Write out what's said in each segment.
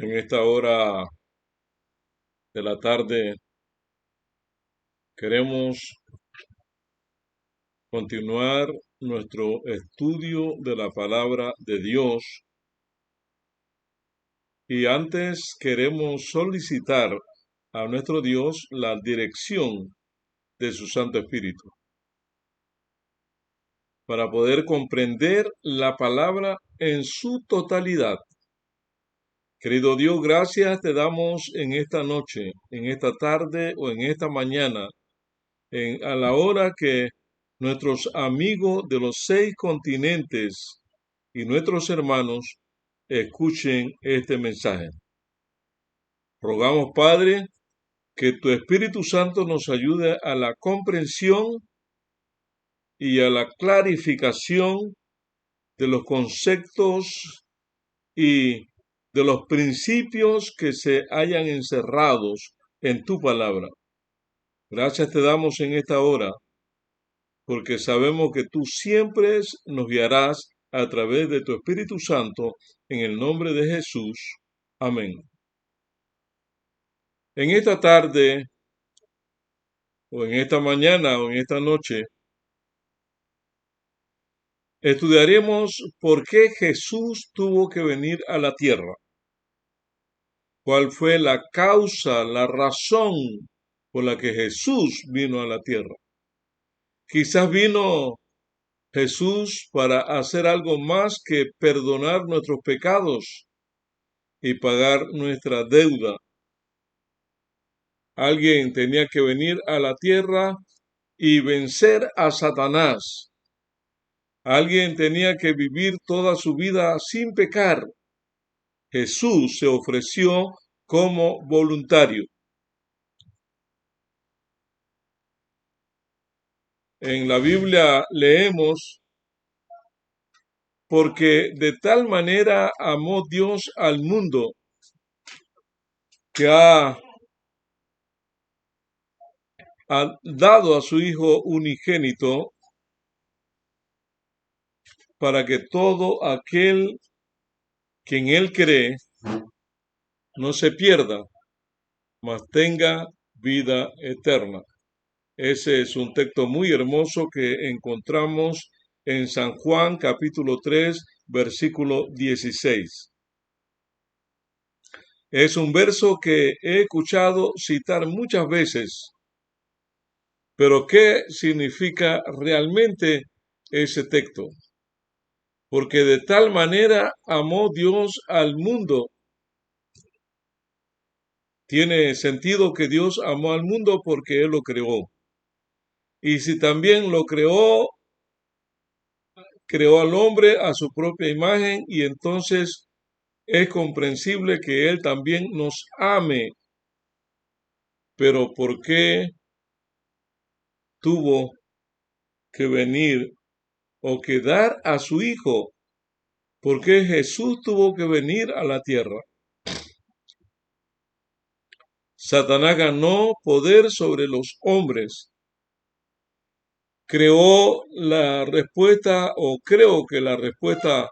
En esta hora de la tarde queremos continuar nuestro estudio de la palabra de Dios y antes queremos solicitar a nuestro Dios la dirección de su Santo Espíritu para poder comprender la palabra en su totalidad. Querido Dios, gracias te damos en esta noche, en esta tarde o en esta mañana, a la hora que nuestros amigos de los 6 continentes y nuestros hermanos escuchen este mensaje. Rogamos, Padre, que tu Espíritu Santo nos ayude a la comprensión y a la clarificación de los conceptos y de los principios que se hayan encerrados en tu palabra. Gracias te damos en esta hora, porque sabemos que tú siempre nos guiarás a través de tu Espíritu Santo, en el nombre de Jesús. Amén. En esta tarde, o en esta mañana, o en esta noche, estudiaremos por qué Jesús tuvo que venir a la tierra. ¿Cuál fue la causa, la razón por la que Jesús vino a la tierra? Quizás vino Jesús para hacer algo más que perdonar nuestros pecados y pagar nuestra deuda. Alguien tenía que venir a la tierra y vencer a Satanás. Alguien tenía que vivir toda su vida sin pecar. Jesús se ofreció como voluntario. En la Biblia leemos: porque de tal manera amó Dios al mundo que ha dado a su Hijo unigénito, para que todo aquel que en él cree no se pierda, mas tenga vida eterna. Ese es un texto muy hermoso que encontramos en San Juan capítulo 3, versículo 16. Es un verso que he escuchado citar muchas veces, pero ¿qué significa realmente ese texto? Porque de tal manera amó Dios al mundo. Tiene sentido que Dios amó al mundo porque Él lo creó. Y si también lo creó, creó al hombre a su propia imagen, y entonces es comprensible que Él también nos ame. Pero ¿por qué tuvo que venir o que dar a su Hijo? ¿Por qué Jesús tuvo que venir a la tierra? Satanás ganó poder sobre los hombres. Creó la respuesta, o creo que la respuesta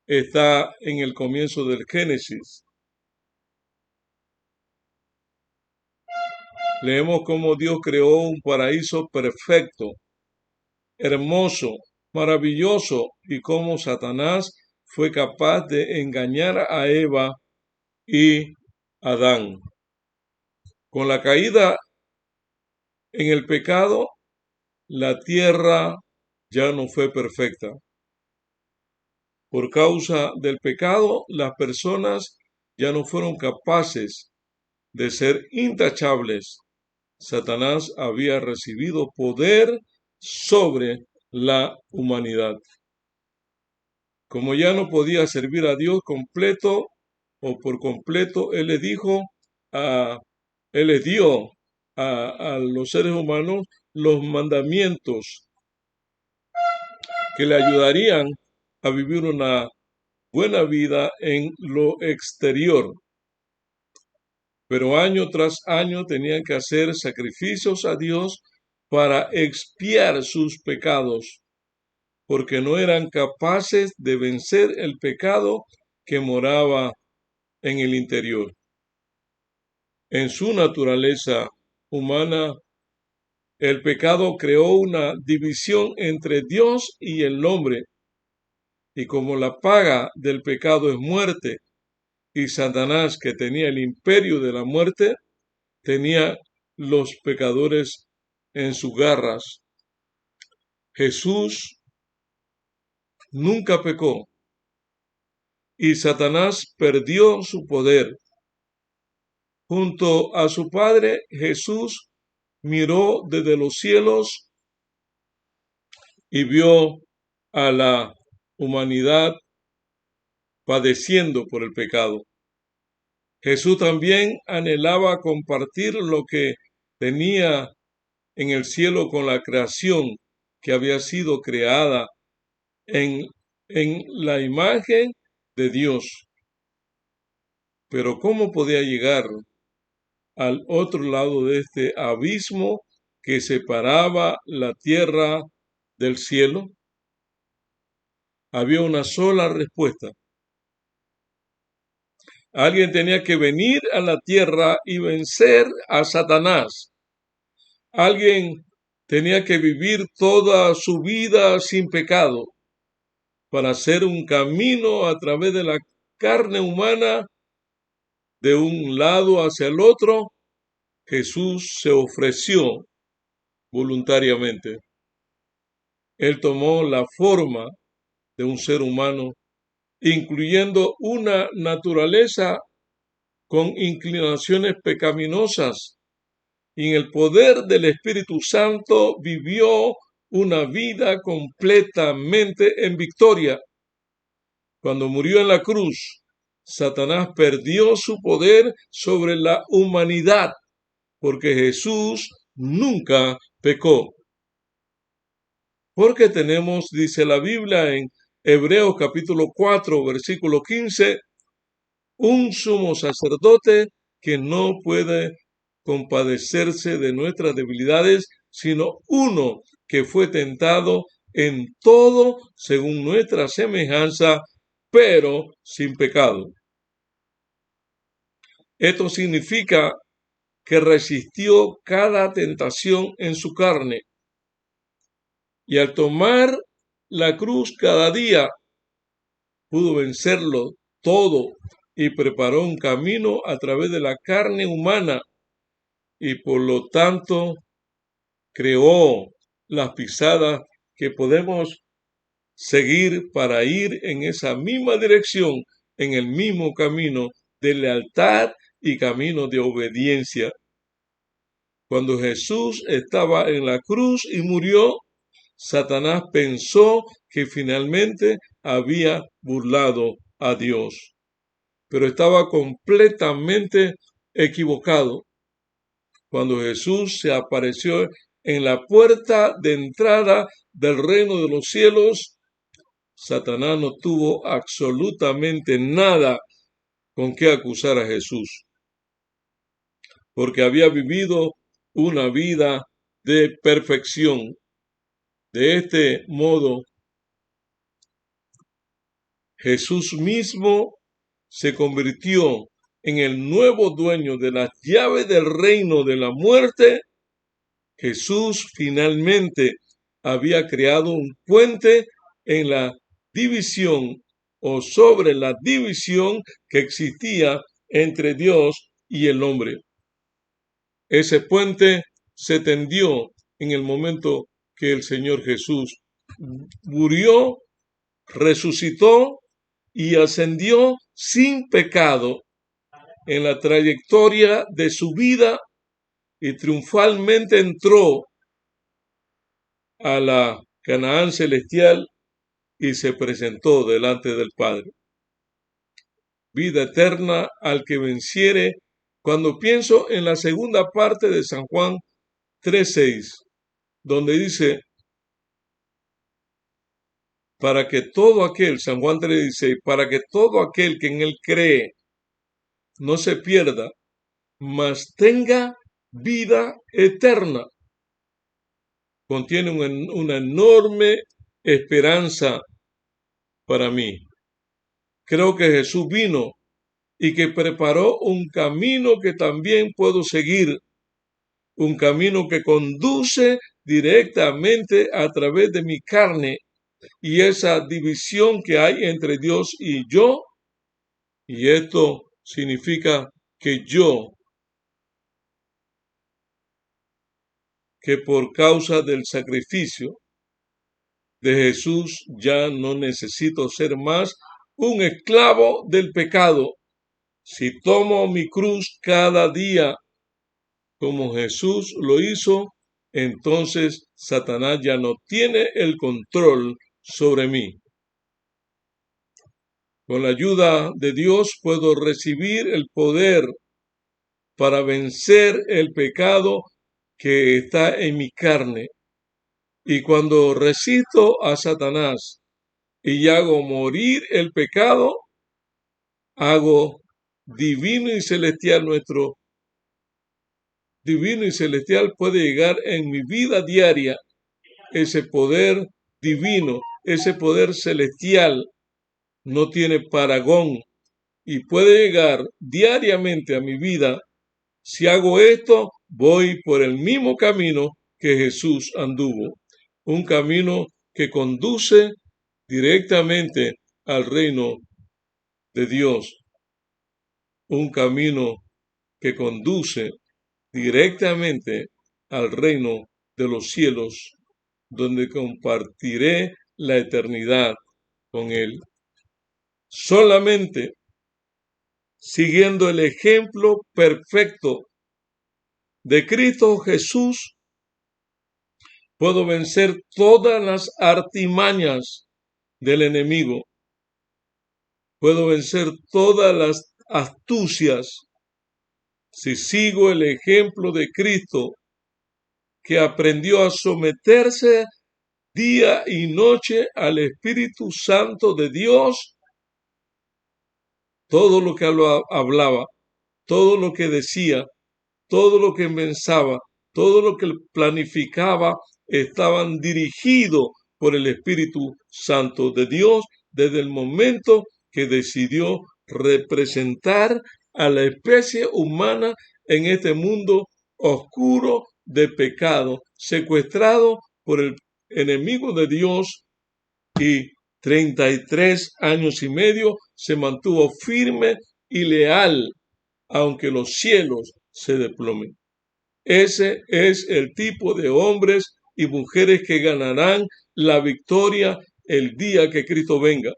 está en el comienzo del Génesis. Leemos cómo Dios creó un paraíso perfecto, hermoso, maravilloso, y cómo Satanás fue capaz de engañar a Eva y Adán. Con la caída en el pecado, la tierra ya no fue perfecta. Por causa del pecado, las personas ya no fueron capaces de ser intachables. Satanás había recibido poder sobre la humanidad. Como ya no podía servir a Dios completo o por completo, Él les dio a los seres humanos los mandamientos que le ayudarían a vivir una buena vida en lo exterior. Pero año tras año tenían que hacer sacrificios a Dios para expiar sus pecados, porque no eran capaces de vencer el pecado que moraba en el interior. En su naturaleza humana, el pecado creó una división entre Dios y el hombre, y como la paga del pecado es muerte, y Satanás, que tenía el imperio de la muerte, tenía los pecadores en sus garras. Jesús nunca pecó, y Satanás perdió su poder. Junto a su Padre, Jesús miró desde los cielos y vio a la humanidad padeciendo por el pecado. Jesús también anhelaba compartir lo que tenía en el cielo con la creación que había sido creada en la imagen de Dios. Pero ¿cómo podía llegar al otro lado de este abismo que separaba la tierra del cielo? Había una sola respuesta. Alguien tenía que venir a la tierra y vencer a Satanás. Alguien tenía que vivir toda su vida sin pecado para hacer un camino a través de la carne humana de un lado hacia el otro. Jesús se ofreció voluntariamente. Él tomó la forma de un ser humano, incluyendo una naturaleza con inclinaciones pecaminosas, y en el poder del Espíritu Santo vivió una vida completamente en victoria. Cuando murió en la cruz, Satanás perdió su poder sobre la humanidad, porque Jesús nunca pecó. Porque tenemos, dice la Biblia en Hebreos capítulo 4, versículo 15, un sumo sacerdote que no puede compadecerse de nuestras debilidades, sino uno que fue tentado en todo según nuestra semejanza, pero sin pecado. Esto significa que resistió cada tentación en su carne, y al tomar la cruz cada día, pudo vencerlo todo y preparó un camino a través de la carne humana y por lo tanto creó las pisadas que podemos seguir para ir en esa misma dirección, en el mismo camino de lealtad y camino de obediencia. Cuando Jesús estaba en la cruz y murió, Satanás pensó que finalmente había burlado a Dios, pero estaba completamente equivocado. Cuando Jesús se apareció en la puerta de entrada del reino de los cielos, Satanás no tuvo absolutamente nada con qué acusar a Jesús, porque había vivido una vida de perfección. De este modo, Jesús mismo se convirtió en el nuevo dueño de las llaves del reino de la muerte. Jesús finalmente había creado un puente en la división o sobre la división que existía entre Dios y el hombre. Ese puente se tendió en el momento que el Señor Jesús murió, resucitó y ascendió sin pecado en la trayectoria de su vida y triunfalmente entró a la Canaán celestial y se presentó delante del Padre. Vida eterna al que venciere. Cuando pienso en la segunda parte de San Juan 3:6, donde dice, para que todo aquel, San Juan 3:16, para que todo aquel que en él cree no se pierda, mas tenga vida eterna. Contiene una enorme esperanza para mí. Creo que Jesús vino y que preparó un camino que también puedo seguir, un camino que conduce directamente a través de mi carne y esa división que hay entre Dios y yo, y esto significa que que por causa del sacrificio de Jesús ya no necesito ser más un esclavo del pecado. Si tomo mi cruz cada día como Jesús lo hizo, entonces Satanás ya no tiene el control sobre mí. Con la ayuda de Dios puedo recibir el poder para vencer el pecado que está en mi carne. Y cuando resisto a Satanás y hago morir el pecado, hago divino y celestial nuestro divino y celestial puede llegar en mi vida diaria. Ese poder divino, ese poder celestial no tiene parangón y puede llegar diariamente a mi vida. Si hago esto, voy por el mismo camino que Jesús anduvo, un camino que conduce directamente al reino de Dios, un camino que conduce directamente al reino de los cielos, donde compartiré la eternidad con Él. Solamente siguiendo el ejemplo perfecto de Cristo Jesús, puedo vencer todas las artimañas del enemigo. Puedo vencer todas las astucias si sigo el ejemplo de Cristo, que aprendió a someterse día y noche al Espíritu Santo de Dios. Todo lo que hablaba, todo lo que decía, todo lo que pensaba, todo lo que planificaba, estaban dirigidos por el Espíritu Santo de Dios desde el momento que decidió representar a la especie humana en este mundo oscuro de pecado, secuestrado por el enemigo de Dios, y 33 años y medio se mantuvo firme y leal, aunque los cielos se desplomen. Ese es el tipo de hombres y mujeres que ganarán la victoria el día que Cristo venga.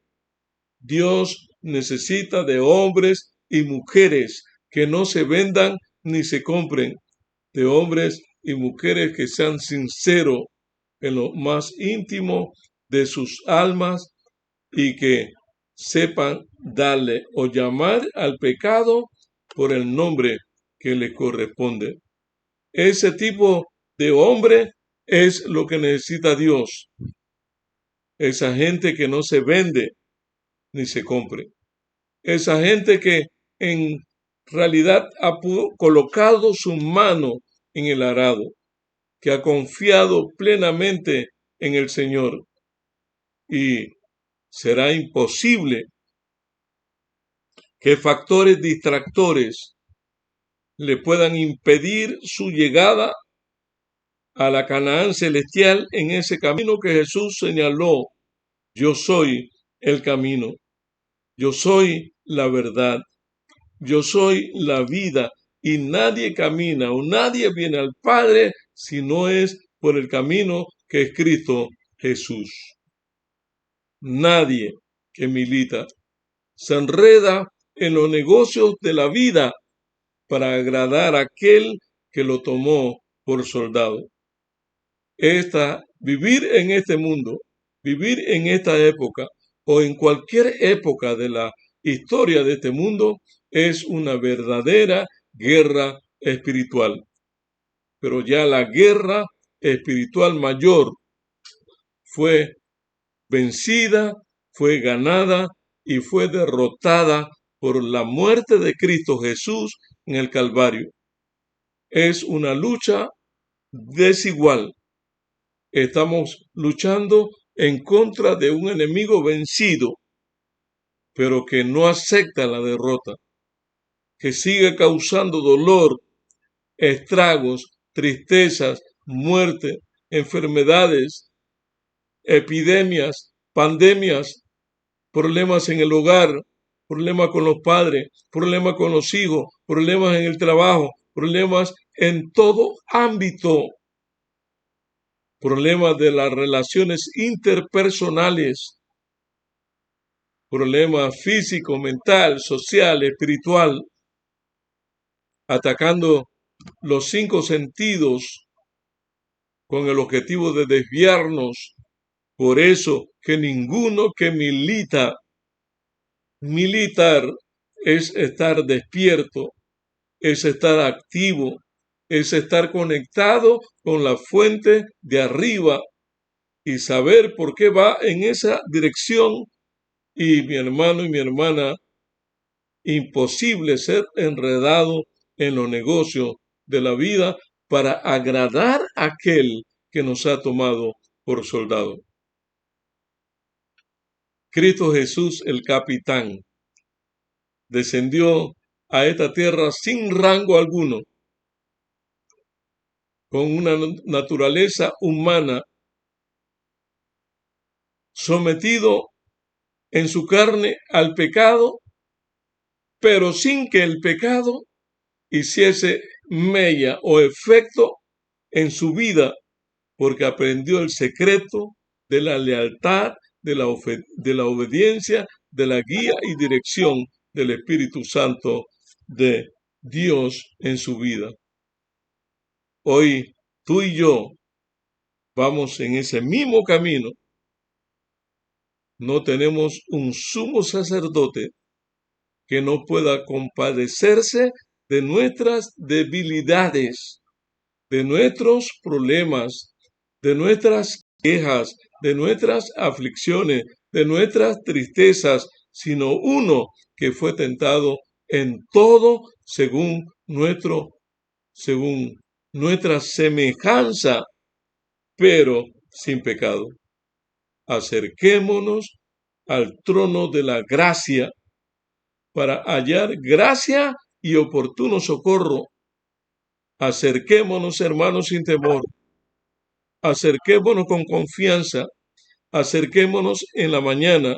Dios necesita de hombres y mujeres que no se vendan ni se compren, de hombres y mujeres que sean sinceros en lo más íntimo de sus almas y que sepan darle o llamar al pecado por el nombre que le corresponde. Ese tipo de hombre es lo que necesita Dios. Esa gente que no se vende ni se compre. Esa gente que en realidad ha colocado su mano en el arado, que ha confiado plenamente en el Señor. Y será imposible que factores distractores le puedan impedir su llegada a la Canaán celestial en ese camino que Jesús señaló. Yo soy el camino, yo soy la verdad, yo soy la vida, y nadie camina o nadie viene al Padre si no es por el camino que es Cristo Jesús. Nadie que milita se enreda en los negocios de la vida para agradar a aquel que lo tomó por soldado. Vivir en este mundo, vivir en esta época o en cualquier época de la historia de este mundo es una verdadera guerra espiritual. Pero ya la guerra espiritual mayor fue vencida, fue ganada y fue derrotada por la muerte de Cristo Jesús en el Calvario. Es una lucha desigual. Estamos luchando en contra de un enemigo vencido, pero que no acepta la derrota. que sigue causando dolor, estragos, tristezas, muerte, enfermedades, epidemias, pandemias, problemas en el hogar, problemas con los padres, problemas con los hijos, problemas en el trabajo, problemas en todo ámbito, problemas de las relaciones interpersonales, problemas físico, mental, social, espiritual, atacando los 5 sentidos con el objetivo de desviarnos. Por eso que ninguno que militar es estar despierto, es estar activo, es estar conectado con la fuente de arriba y saber por qué va en esa dirección. Y mi hermano y mi hermana, imposible ser enredado en los negocios de la vida para agradar a aquel que nos ha tomado por soldado. Cristo Jesús, el capitán, descendió a esta tierra sin rango alguno, con una naturaleza humana, sometido en su carne al pecado, pero sin que el pecado hiciese mella o efecto en su vida, porque aprendió el secreto de la lealtad, de la obediencia, de la guía y dirección del Espíritu Santo de Dios en su vida. Hoy tú y yo vamos en ese mismo camino. No tenemos un sumo sacerdote que no pueda compadecerse de nuestras debilidades, de nuestros problemas, de nuestras quejas, de nuestras aflicciones, de nuestras tristezas, sino uno que fue tentado en todo según nuestra semejanza, pero sin pecado. Acerquémonos al trono de la gracia para hallar gracia y oportuno socorro. Acerquémonos, hermanos, sin temor. Acerquémonos con confianza. Acerquémonos en la mañana,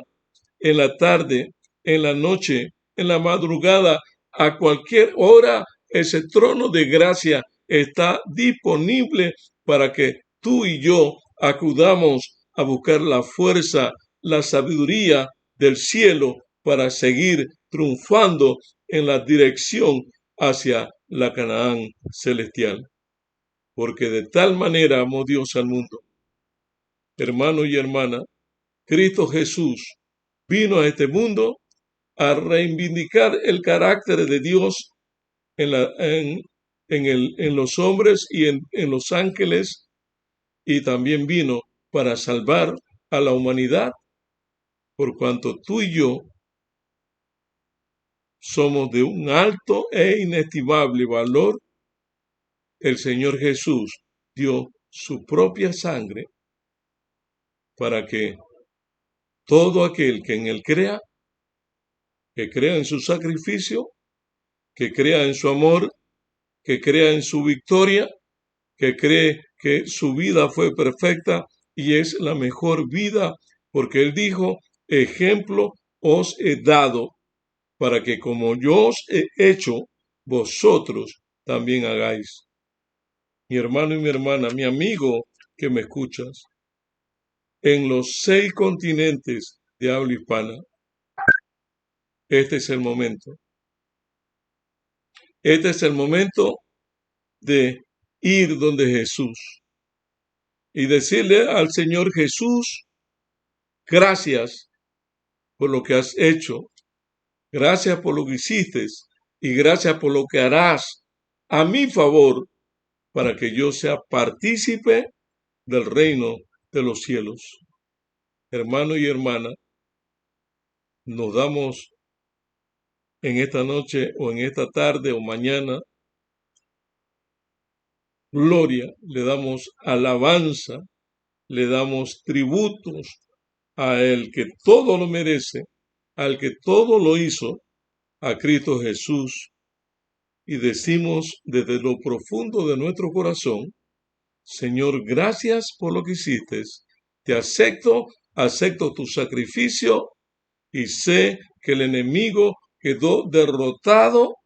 en la tarde, en la noche, en la madrugada, a cualquier hora. Ese trono de gracia está disponible para que tú y yo acudamos a buscar la fuerza, la sabiduría del cielo para seguir triunfando en la dirección hacia la Canaán celestial. Porque de tal manera amó Dios al mundo. Hermano y hermana, Cristo Jesús vino a este mundo a reivindicar el carácter de Dios en los hombres y en los ángeles, y también vino para salvar a la humanidad, por cuanto tú y yo somos de un alto e inestimable valor. El Señor Jesús dio su propia sangre para que todo aquel que en él crea, que crea en su sacrificio, que crea en su amor, que crea en su victoria, que cree que su vida fue perfecta y es la mejor vida, porque él dijo, ejemplo os he dado, para que como yo os he hecho, vosotros también hagáis. Mi hermano y mi hermana, mi amigo que me escuchas, en los 6 continentes de habla hispana, este es el momento. Este es el momento de ir donde Jesús y decirle al Señor Jesús, gracias por lo que has hecho, gracias por lo que hiciste y gracias por lo que harás a mi favor para que yo sea partícipe del reino de los cielos. Hermano y hermana, nos damos en esta noche o en esta tarde o mañana gloria, le damos alabanza, le damos tributos a el que todo lo merece, al que todo lo hizo, a Cristo Jesús, y decimos desde lo profundo de nuestro corazón: Señor, gracias por lo que hiciste. Te acepto tu sacrificio y sé que el enemigo quedó derrotado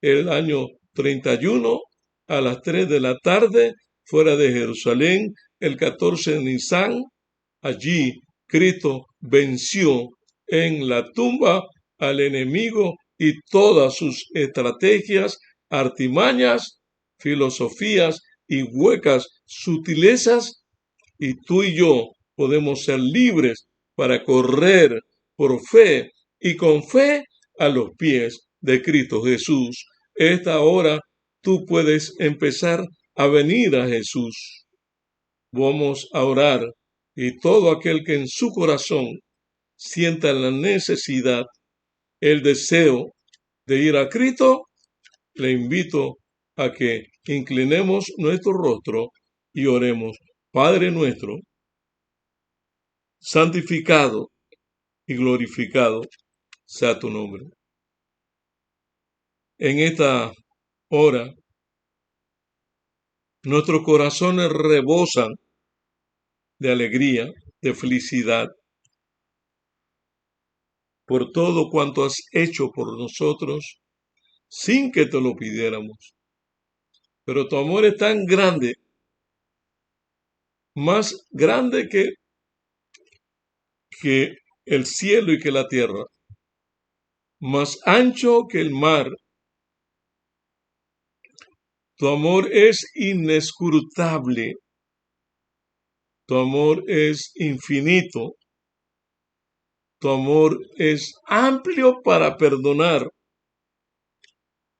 el año 31 a las 3 de la tarde fuera de Jerusalén, el 14 de Nisan. Allí Cristo venció en la tumba al enemigo y todas sus estrategias, artimañas, filosofías y huecas sutilezas, y tú y yo podemos ser libres para correr por fe y con fe a los pies de Cristo Jesús. Esta hora tú puedes empezar a venir a Jesús. Vamos a orar, y todo aquel que en su corazón sienta la necesidad, el deseo de ir a Cristo, le invito a que inclinemos nuestro rostro y oremos. Padre nuestro, santificado y glorificado sea tu nombre. En esta hora, nuestros corazones rebosan de alegría, de felicidad, por todo cuanto has hecho por nosotros sin que te lo pidiéramos. Pero tu amor es tan grande, más grande que el cielo y que la tierra, más ancho que el mar. Tu amor es inescrutable, tu amor es infinito, tu amor es amplio para perdonar,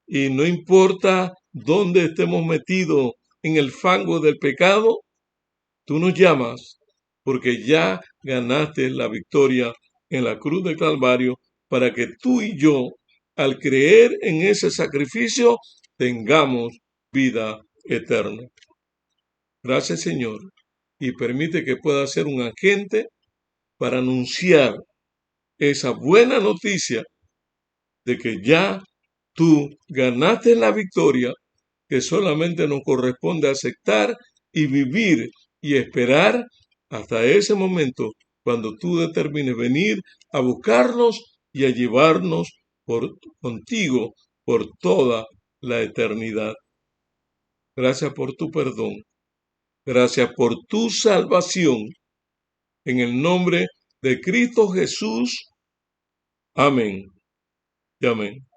y no importa dónde estemos metidos en el fango del pecado, tú nos llamas porque ya ganaste la victoria en la cruz del Calvario para que tú y yo, al creer en ese sacrificio, tengamos vida eterna. Gracias, Señor, y permite que pueda ser un agente para anunciar esa buena noticia de que ya tú ganaste la victoria, que solamente nos corresponde aceptar y vivir y esperar hasta ese momento cuando tú determines venir a buscarnos y a llevarnos contigo por toda la eternidad. Gracias por tu perdón. Gracias por tu salvación. En el nombre de Cristo Jesús. Amén y amén.